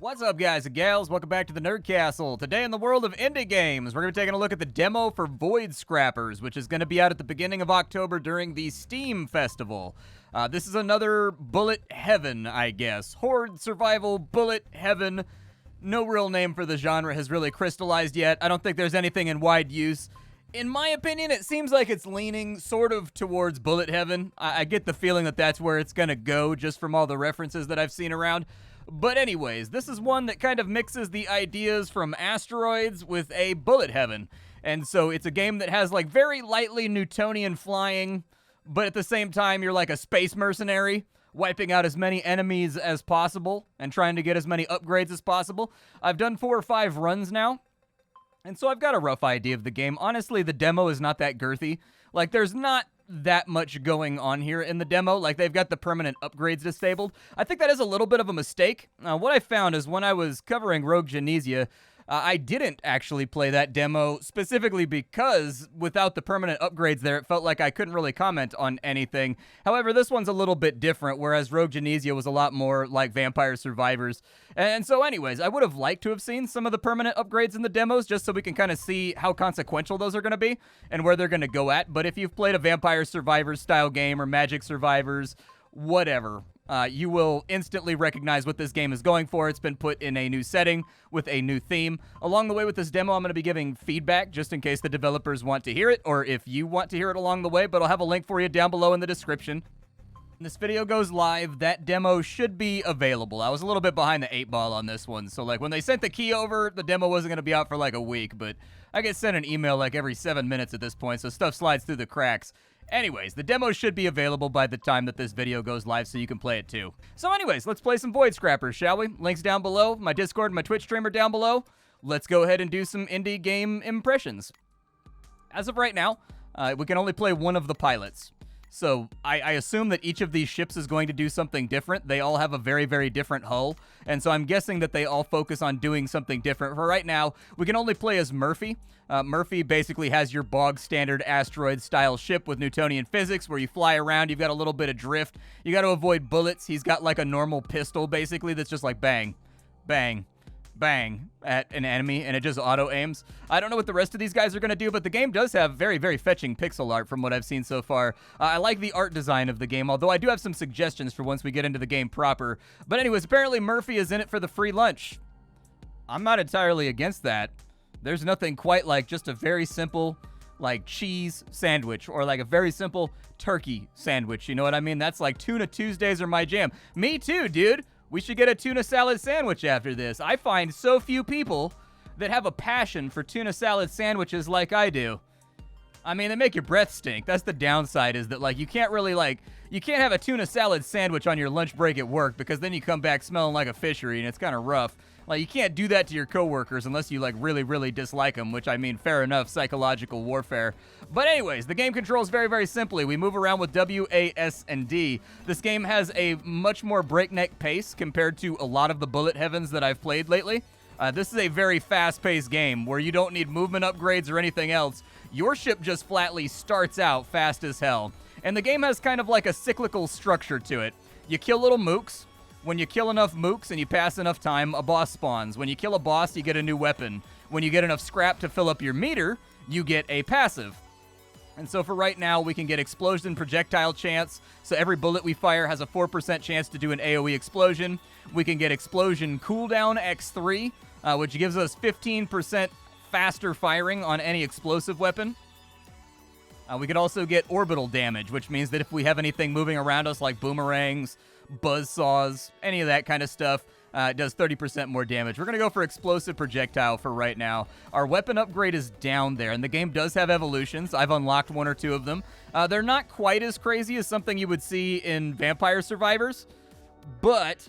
What's up, guys and gals? Welcome back to the Nerd Castle. Today in the world of indie games, we're going to be taking a look at the demo for Void Scrappers, which is going to be out at the beginning of October during the Steam Festival. This is another bullet heaven, I guess. Horde survival bullet heaven. No real name for the genre has really crystallized yet. I don't think there's anything in wide use. In my opinion, it seems like it's leaning sort of towards bullet heaven. I get the feeling that that's where it's going to go just from all the references that I've seen around. But anyways, this is one that kind of mixes the ideas from asteroids with a bullet heaven. And so it's a game that has like very lightly Newtonian flying, but at the same time you're like a space mercenary, wiping out as many enemies as possible and trying to get as many upgrades as possible. I've done 4 or 5 runs now, and so I've got a rough idea of the game. Honestly, the demo is not that girthy. Like, there's not that much going on here in the demo. Like, they've got the permanent upgrades disabled. I think that is a little bit of a mistake. What I found is when I was covering Rogue Genesia, I didn't actually play that demo specifically because without the permanent upgrades there, it felt like I couldn't really comment on anything. However, this one's a little bit different, whereas Rogue Genesia was a lot more like Vampire Survivors. And so anyways, I would have liked to have seen some of the permanent upgrades in the demos just so we can kind of see how consequential those are going to be and where they're going to go at. But if you've played a Vampire Survivors style game or Magic Survivors, whatever, you will instantly recognize what this game is going for. It's been put in a new setting with a new theme. Along the way with this demo, I'm going to be giving feedback just in case the developers want to hear it, or if you want to hear it along the way, but I'll have a link for you down below in the description. When this video goes live, that demo should be available. I was a little bit behind the 8 ball on this one, so like when they sent the key over, the demo wasn't going to be out for like a week, but I get sent an email like every 7 minutes at this point, so stuff slides through the cracks. Anyways, the demo should be available by the time that this video goes live, so you can play it too. So anyways, let's play some Void Scrappers, shall we? Links down below, my Discord and my Twitch streamer down below. Let's go ahead and do some indie game impressions. As of right now, we can only play one of the pilots. So I assume that each of these ships is going to do something different. They all have a very, very different hull. And so I'm guessing that they all focus on doing something different. For right now, we can only play as Murphy. Murphy basically has your bog standard asteroid style ship with Newtonian physics where you fly around. You've got a little bit of drift. You got to avoid bullets. He's got like a normal pistol basically that's just like bang, bang, bang at an enemy, and it just auto-aims. I don't know what the rest of these guys are going to do, but the game does have very, very fetching pixel art from what I've seen so far. I like the art design of the game, although I do have some suggestions for once we get into the game proper. But anyways, apparently Murphy is in it for the free lunch. I'm not entirely against that. There's nothing quite like just a very simple, like, cheese sandwich or like a very simple turkey sandwich. You know what I mean? That's like Tuna Tuesdays are my jam. Me too, dude. We should get a tuna salad sandwich after this. I find so few people that have a passion for tuna salad sandwiches like I do. I mean, they make your breath stink. That's the downside, is that, like, you can't really, like, you can't have a tuna salad sandwich on your lunch break at work because then you come back smelling like a fishery and it's kind of rough. Like, you can't do that to your coworkers unless you, like, really, really dislike them, which, I mean, fair enough, psychological warfare. But anyways, the game controls very, very simply. We move around with W, A, S, and D. This game has a much more breakneck pace compared to a lot of the bullet heavens that I've played lately. This is a very fast-paced game where you don't need movement upgrades or anything else. Your ship just flatly starts out fast as hell. And the game has kind of like a cyclical structure to it. You kill little mooks. When you kill enough mooks and you pass enough time, a boss spawns. When you kill a boss, you get a new weapon. When you get enough scrap to fill up your meter, you get a passive. And so for right now, we can get explosion projectile chance. So every bullet we fire has a 4% chance to do an AoE explosion. We can get explosion cooldown X3, which gives us 15% faster firing on any explosive weapon. We could also get orbital damage, which means that if we have anything moving around us like boomerangs, buzzsaws, any of that kind of stuff, it does 30% more damage. We're going to go for explosive projectile for right now. Our weapon upgrade is down there, and the game does have evolutions. I've unlocked 1 or 2 of them. They're not quite as crazy as something you would see in Vampire Survivors, but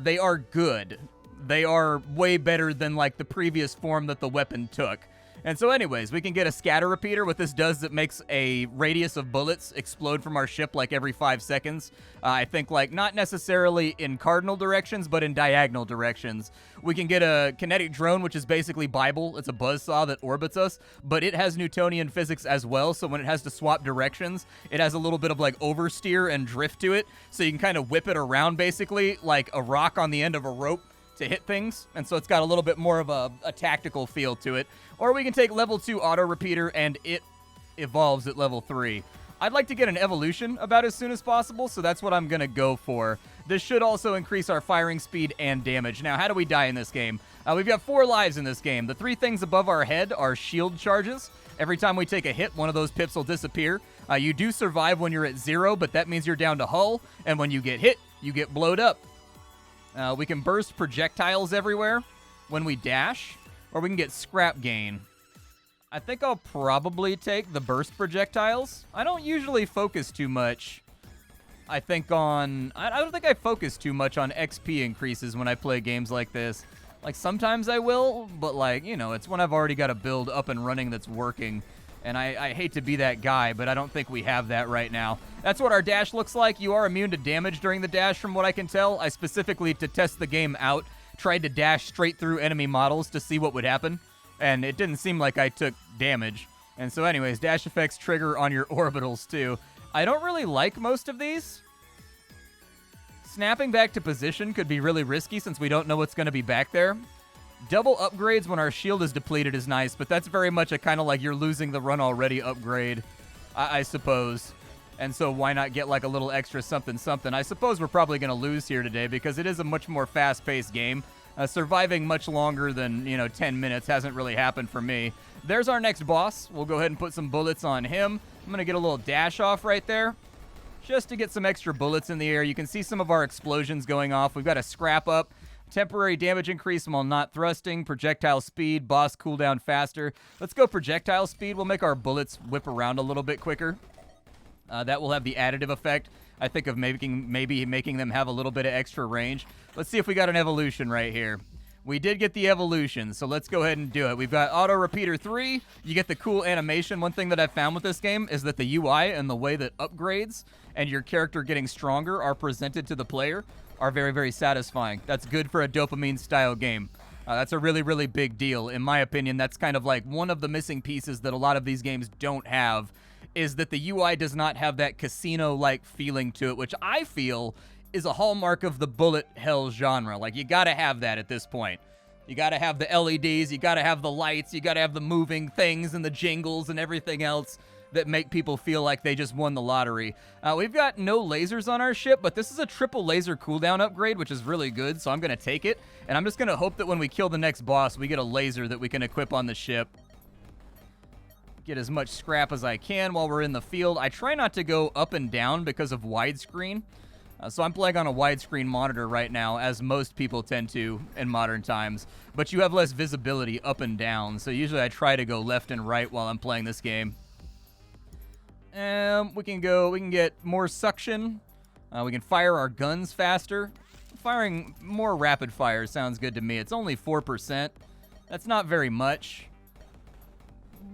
they are good. They are way better than like the previous form that the weapon took. And so anyways, we can get a scatter repeater. What this does is it makes a radius of bullets explode from our ship like every 5 seconds. I think like not necessarily in cardinal directions, but in diagonal directions. We can get a kinetic drone, which is basically Bible. It's a buzzsaw that orbits us, but it has Newtonian physics as well. So when it has to swap directions, it has a little bit of like oversteer and drift to it. So you can kind of whip it around basically like a rock on the end of a rope to hit things, and so it's got a little bit more of a tactical feel to it. Or we can take level 2 auto repeater, and it evolves at level 3. I'd like to get an evolution about as soon as possible, so that's what I'm going to go for. This should also increase our firing speed and damage. Now, how do we die in this game? We've got 4 lives in this game. The 3 things above our head are shield charges. Every time we take a hit, one of those pips will disappear. You do survive when you're at 0, but that means you're down to hull, and when you get hit, you get blowed up. We can burst projectiles everywhere when we dash, or we can get scrap gain. I think I'll probably take the burst projectiles. I don't usually focus too much. I don't think I focus too much on XP increases when I play games like this. Like, sometimes I will, but, like, you know, it's when I've already got a build up and running that's working. And I hate to be that guy, but I don't think we have that right now. That's what our dash looks like. You are immune to damage during the dash, from what I can tell. I specifically, to test the game out, tried to dash straight through enemy models to see what would happen. And it didn't seem like I took damage. And so anyways, dash effects trigger on your orbitals, too. I don't really like most of these. Snapping back to position could be really risky since we don't know what's going to be back there. Double upgrades when our shield is depleted is nice, but that's very much a kind of like you're losing the run already upgrade, I suppose. And so why not get like a little extra something something? I suppose we're probably going to lose here today because it is a much more fast-paced game. Surviving much longer than, 10 minutes hasn't really happened for me. There's our next boss. We'll go ahead and put some bullets on him. I'm going to get a little dash off right there, just to get some extra bullets in the air. You can see some of our explosions going off. We've got a scrap up, temporary damage increase while not thrusting, projectile speed, boss cooldown faster. Let's go projectile speed. We'll make our bullets whip around a little bit quicker. That will have the additive effect, I think, of maybe making them have a little bit of extra range. Let's see if we got an evolution right here. We did get the evolution, so let's go ahead and do it. We've got Auto Repeater 3. You get the cool animation. One thing that I've found with this game is that the UI and the way that upgrades and your character getting stronger are presented to the player are very, very satisfying. That's good for a dopamine-style game. That's a really, really big deal. In my opinion, that's kind of like one of the missing pieces that a lot of these games don't have, is that the UI does not have that casino-like feeling to it, which I feel is a hallmark of the bullet hell genre. Like, you gotta have that at this point. You gotta have the LEDs, you gotta have the lights, you gotta have the moving things and the jingles and everything else that make people feel like they just won the lottery. We've got no lasers on our ship, but this is a triple laser cooldown upgrade, which is really good, so I'm gonna take it. And I'm just gonna hope that when we kill the next boss, we get a laser that we can equip on the ship. Get as much scrap as I can while we're in the field. I try not to go up and down because of widescreen. So I'm playing on a widescreen monitor right now, as most people tend to in modern times. But you have less visibility up and down, so usually I try to go left and right while I'm playing this game. We can get more suction. We can fire our guns faster. Firing more rapid fire sounds good to me. It's only 4%. That's not very much,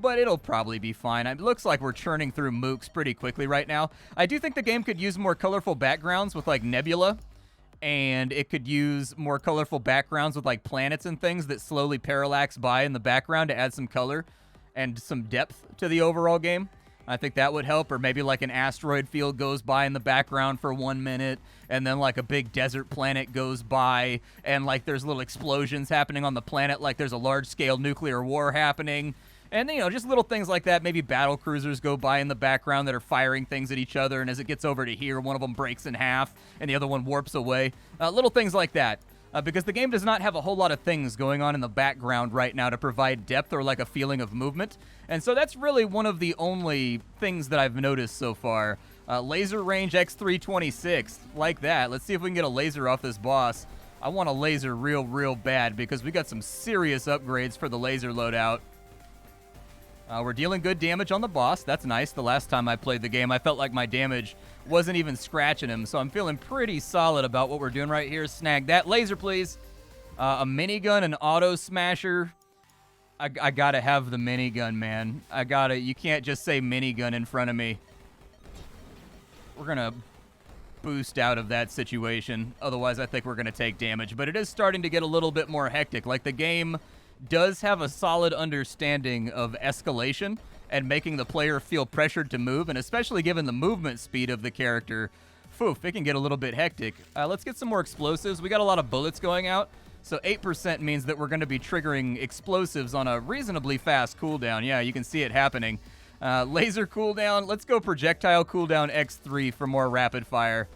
but it'll probably be fine. It looks like we're churning through mooks pretty quickly right now. I do think the game could use more colorful backgrounds with, like, nebula, and it could use more colorful backgrounds with, like, planets and things that slowly parallax by in the background to add some color and some depth to the overall game. I think that would help. Or maybe, like, an asteroid field goes by in the background for 1 minute, and then, like, a big desert planet goes by, and, like, there's little explosions happening on the planet, like there's a large-scale nuclear war happening. And, just little things like that. Maybe battle cruisers go by in the background that are firing things at each other, and as it gets over to here, one of them breaks in half, and the other one warps away. Little things like that. Because the game does not have a whole lot of things going on in the background right now to provide depth or, like, a feeling of movement. And so that's really one of the only things that I've noticed so far. Laser range X326. Like that. Let's see if we can get a laser off this boss. I want a laser real, real bad, because we got some serious upgrades for the laser loadout. We're dealing good damage on the boss. That's nice. The last time I played the game, I felt like my damage wasn't even scratching him, so I'm feeling pretty solid about what we're doing right here. Snag that laser, please. A minigun, an auto smasher. I gotta have the minigun, man. You can't just say minigun in front of me. We're gonna boost out of that situation. Otherwise, I think we're gonna take damage. But it is starting to get a little bit more hectic. Like, the game does have a solid understanding of escalation and making the player feel pressured to move, and especially given the movement speed of the character, it can get a little bit hectic. Let's get some more explosives. We got a lot of bullets going out. So 8% means that we're going to be triggering explosives on a reasonably fast cooldown. Yeah, you can see it happening. Laser cooldown. Let's go projectile cooldown X3 for more rapid fire.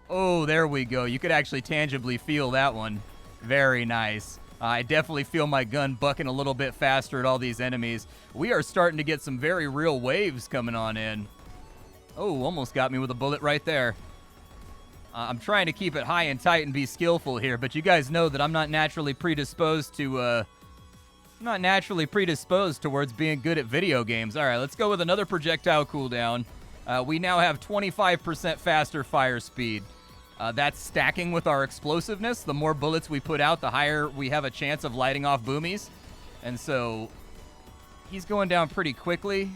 Oh, there we go. You could actually tangibly feel that one. Very nice. I definitely feel my gun bucking a little bit faster at all these enemies. We are starting to get some very real waves coming on in. Oh, almost got me with a bullet right there. I'm trying to keep it high and tight and be skillful here, but you guys know that I'm not naturally predisposed towards being good at video games. All right, let's go with another projectile cooldown. We now have 25% faster fire speed. That's stacking with our explosiveness. The more bullets we put out, the higher we have a chance of lighting off boomies. And so he's going down pretty quickly.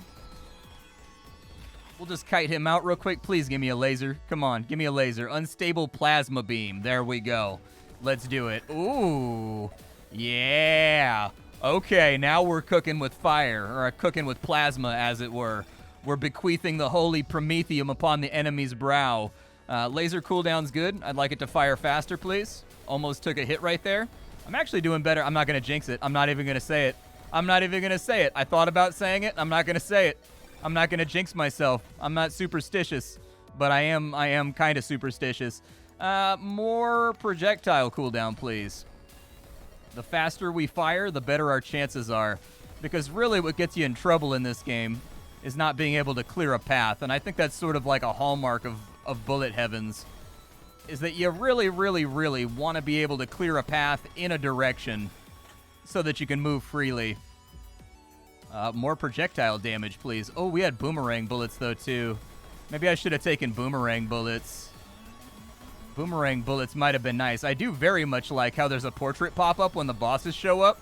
We'll just kite him out real quick. Please give me a laser. Come on, give me a laser. Unstable plasma beam. There we go. Let's do it. Ooh. Yeah. Okay, now we're cooking with fire, or cooking with plasma, as it were. We're bequeathing the holy promethium upon the enemy's brow. Laser cooldown's good. I'd like it to fire faster, please. Almost took a hit right there. I'm actually doing better. I'm not going to jinx it. I'm not even going to say it. I'm not even going to say it. I thought about saying it. I'm not going to say it. I'm not going to jinx myself. I'm not superstitious, but I am kind of superstitious. More projectile cooldown, please. The faster we fire, the better our chances are. Because really what gets you in trouble in this game is not being able to clear a path. And I think that's sort of like a hallmark of bullet heavens, is that you really, really, really want to be able to clear a path in a direction so that you can move freely. More projectile damage, please. Oh, we had boomerang bullets, though, too. Maybe I should have taken boomerang bullets. Boomerang bullets might have been nice. I do very much like how there's a portrait pop-up when the bosses show up.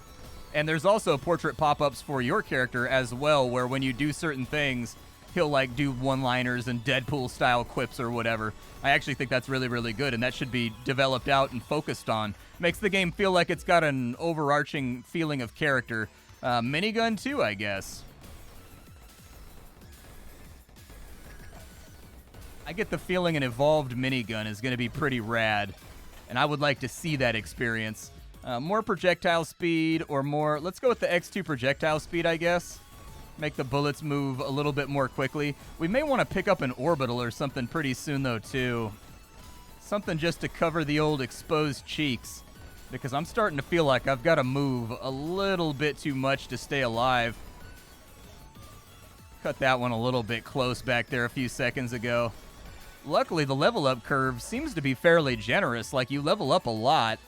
And there's also portrait pop-ups for your character as well, where when you do certain things, he'll, like, do one-liners and Deadpool-style quips or whatever. I actually think that's really, really good, and that should be developed out and focused on. Makes the game feel like it's got an overarching feeling of character. Minigun too, I guess. I get the feeling an evolved minigun is going to be pretty rad, and I would like to see that experience. More projectile speed or more... Let's go with the X2 projectile speed, I guess. Make the bullets move a little bit more quickly. We may want to pick up an orbital or something pretty soon, though, too. Something just to cover the old exposed cheeks. Because I'm starting to feel like I've got to move a little bit too much to stay alive. Cut that one a little bit close back there a few seconds ago. Luckily, the level up curve seems to be fairly generous. Like, you level up a lot.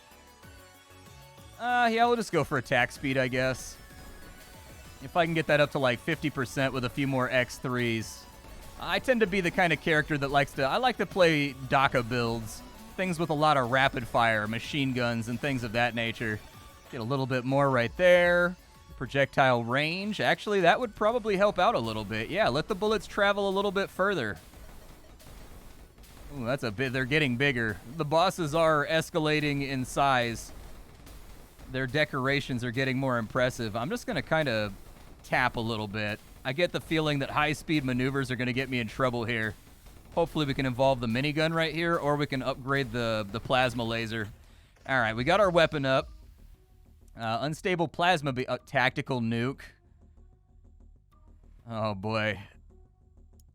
Yeah, we'll just go for attack speed, I guess. If I can get that up to like 50% with a few more X3s. I tend to be the kind of character that I like to play DACA builds. Things with a lot of rapid fire, machine guns, and things of that nature. Get a little bit more right there. Projectile range. Actually, that would probably help out a little bit. Yeah, let the bullets travel a little bit further. Ooh, that's a bit. They're getting bigger. The bosses are escalating in size. Their decorations are getting more impressive. I'm just going to kind of tap a little bit. I get the feeling that high-speed maneuvers are going to get me in trouble here. Hopefully we can evolve the minigun right here, or we can upgrade the plasma laser. All right, we got our weapon up. Unstable plasma, tactical nuke. Oh boy,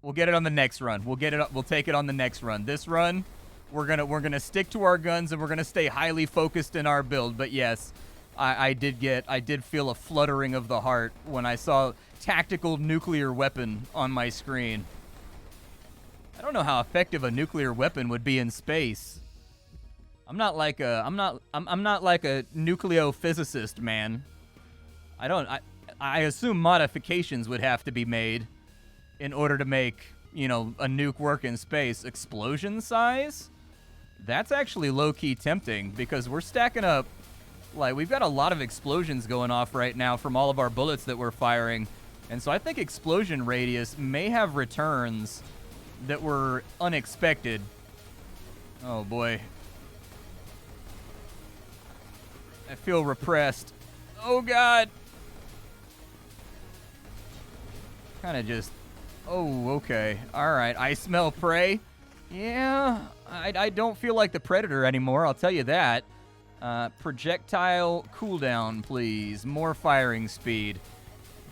we'll get it on the next run. We'll get it. We'll take it on the next run. This run, we're gonna stick to our guns and we're gonna stay highly focused in our build. But yes, I did feel a fluttering of the heart when I saw tactical nuclear weapon on my screen. I don't know how effective a nuclear weapon would be in space. I'm not like a nucleophysicist, man. I assume modifications would have to be made in order to make, you know, a nuke work in space. Explosion size? That's actually low-key tempting because we're stacking up, like, we've got a lot of explosions going off right now from all of our bullets that we're firing. And so I think explosion radius may have returns that were unexpected. Oh boy. I feel repressed. Oh god. Kind of just... Oh, okay. Alright, I smell prey. Yeah, I don't feel like the Predator anymore, I'll tell you that. Projectile cooldown, please. More firing speed.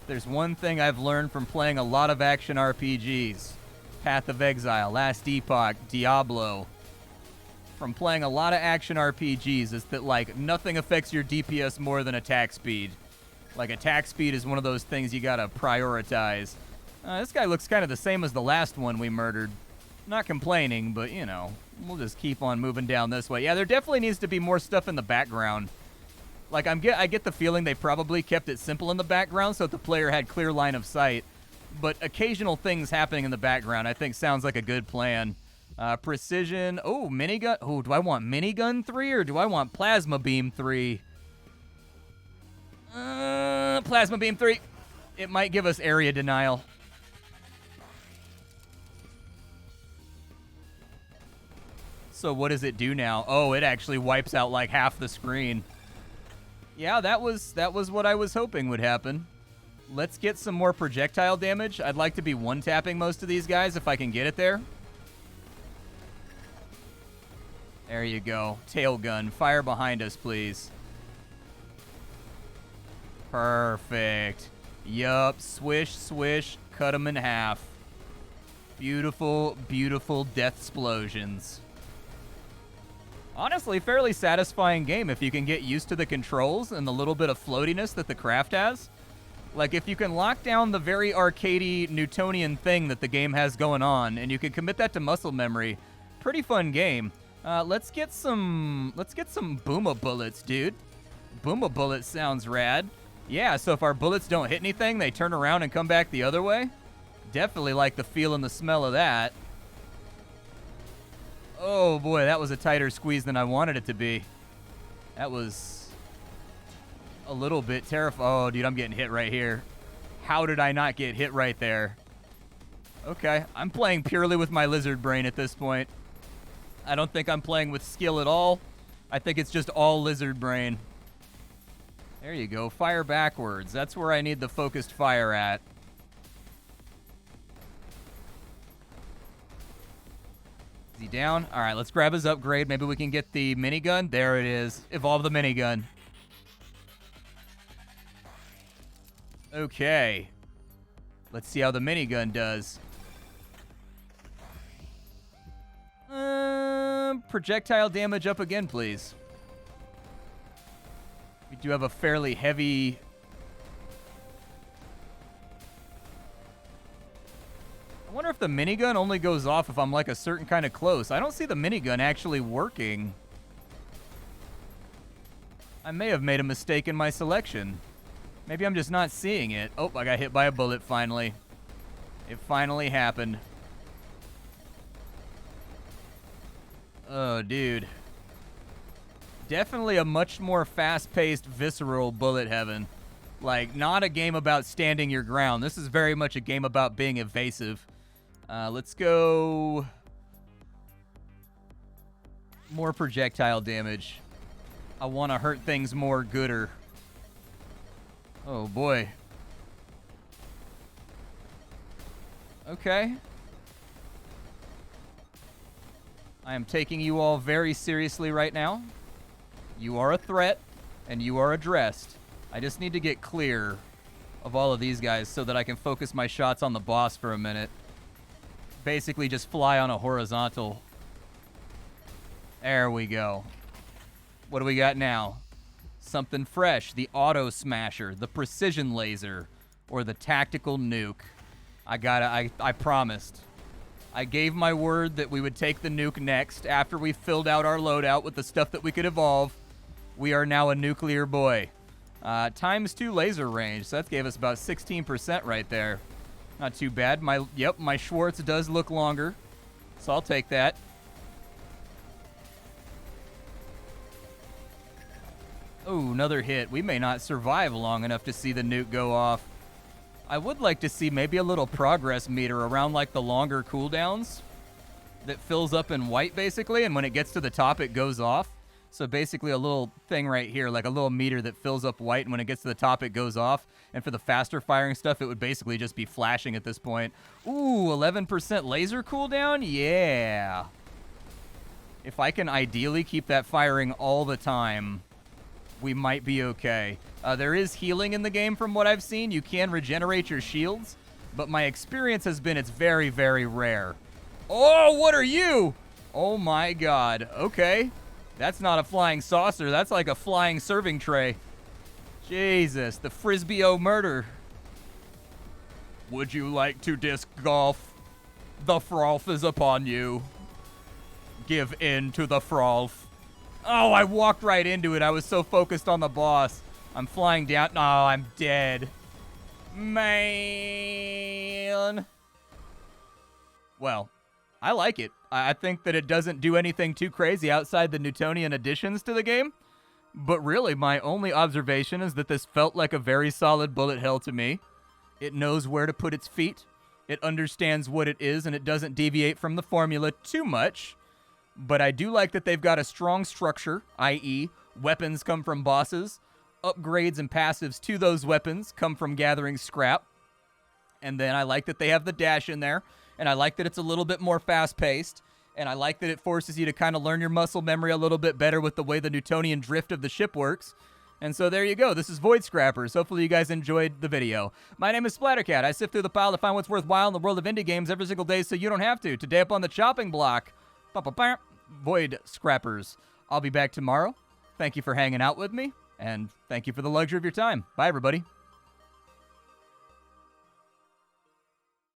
If there's one thing I've learned from playing a lot of action RPGs, Path of Exile, Last Epoch, Diablo, from playing a lot of action RPGs is that, like, nothing affects your DPS more than attack speed. Like, attack speed is one of those things you gotta prioritize. This guy looks kind of the same as the last one we murdered. Not complaining, but, you know, we'll just keep on moving down this way. Yeah, there definitely needs to be more stuff in the background. Like, I get the feeling they probably kept it simple in the background so that the player had clear line of sight. But occasional things happening in the background, I think, sounds like a good plan. Precision. Oh, minigun. Oh, do I want minigun 3 or do I want plasma beam 3? Plasma beam 3. It might give us area denial. So what does it do now? Oh, it actually wipes out like half the screen. Yeah, that was what I was hoping would happen. Let's get some more projectile damage. I'd like to be one-tapping most of these guys if I can get it there. There you go. Tail gun. Fire behind us, please. Perfect. Yup. Swish, swish. Cut them in half. Beautiful, beautiful death explosions. Honestly, fairly satisfying game if you can get used to the controls and the little bit of floatiness that the craft has. Like, if you can lock down the very arcadey Newtonian thing that the game has going on, and you can commit that to muscle memory, pretty fun game. Let's get some Booma bullets, dude. Booma bullets sounds rad. Yeah, so if our bullets don't hit anything, they turn around and come back the other way. Definitely like the feel and the smell of that. Oh boy, that was a tighter squeeze than I wanted it to be. That was a little bit terrifying. Oh, dude, I'm getting hit right here. How did I not get hit right there? Okay, I'm playing purely with my lizard brain at this point. I don't think I'm playing with skill at all. I think it's just all lizard brain. There you go. Fire backwards. That's where I need the focused fire at. Is he down? All right, let's grab his upgrade. Maybe we can get the minigun. There it is. Evolve the minigun. Okay. Let's see how the minigun does. Projectile damage up again, please. We do have a fairly heavy... I wonder if the minigun only goes off if I'm like a certain kind of close. I don't see the minigun actually working. I may have made a mistake in my selection. Maybe I'm just not seeing it. Oh, I got hit by a bullet finally. It finally happened. Oh, dude. Definitely a much more fast-paced, visceral bullet heaven. Like, not a game about standing your ground. This is very much a game about being evasive. Let's go... more projectile damage. I want to hurt things more gooder. Oh, boy. Okay. I am taking you all very seriously right now. You are a threat, and you are addressed. I just need to get clear of all of these guys so that I can focus my shots on the boss for a minute. Basically just fly on a horizontal. There we go. What do we got now? Something fresh. The auto smasher, the precision laser, or the tactical nuke. I promised. I gave my word that we would take the nuke next after we filled out our loadout with the stuff that we could evolve. We are now a nuclear boy. ×2 laser range, so that gave us about 16% right there. Not too bad. My Schwartz does look longer, so I'll take that. Oh, another hit. We may not survive long enough to see the nuke go off. I would like to see maybe a little progress meter around like the longer cooldowns that fills up in white basically, and when it gets to the top it goes off. So basically a little thing right here, like a little meter that fills up white, and when it gets to the top it goes off. And for the faster firing stuff it would basically just be flashing at this point. Ooh, 11% laser cooldown? Yeah. If I can ideally keep that firing all the time, we might be okay. There is healing in the game from what I've seen. You can regenerate your shields, but my experience has been it's very, very rare. Oh, what are you? Oh my god. Okay. That's not a flying saucer. That's like a flying serving tray. Jesus, the Frisbee-o murder. Would you like to disc golf? The froth is upon you. Give in to the froth. Oh, I walked right into it. I was so focused on the boss. I'm flying down. No, I'm dead. Man. Well, I like it. I think that it doesn't do anything too crazy outside the Newtonian additions to the game. But really, my only observation is that this felt like a very solid bullet hell to me. It knows where to put its feet. It understands what it is, and it doesn't deviate from the formula too much. But I do like that they've got a strong structure, i.e., weapons come from bosses. Upgrades and passives to those weapons come from gathering scrap. And then I like that they have the dash in there. And I like that it's a little bit more fast-paced. And I like that it forces you to kind of learn your muscle memory a little bit better with the way the Newtonian drift of the ship works. And so there you go. This is Void Scrappers. Hopefully you guys enjoyed the video. My name is Splattercat. I sift through the pile to find what's worthwhile in the world of indie games every single day so you don't have to. Today up on the chopping block, Void Scrappers. I'll be back tomorrow. Thank you for hanging out with me, and thank you for the luxury of your time. Bye, everybody.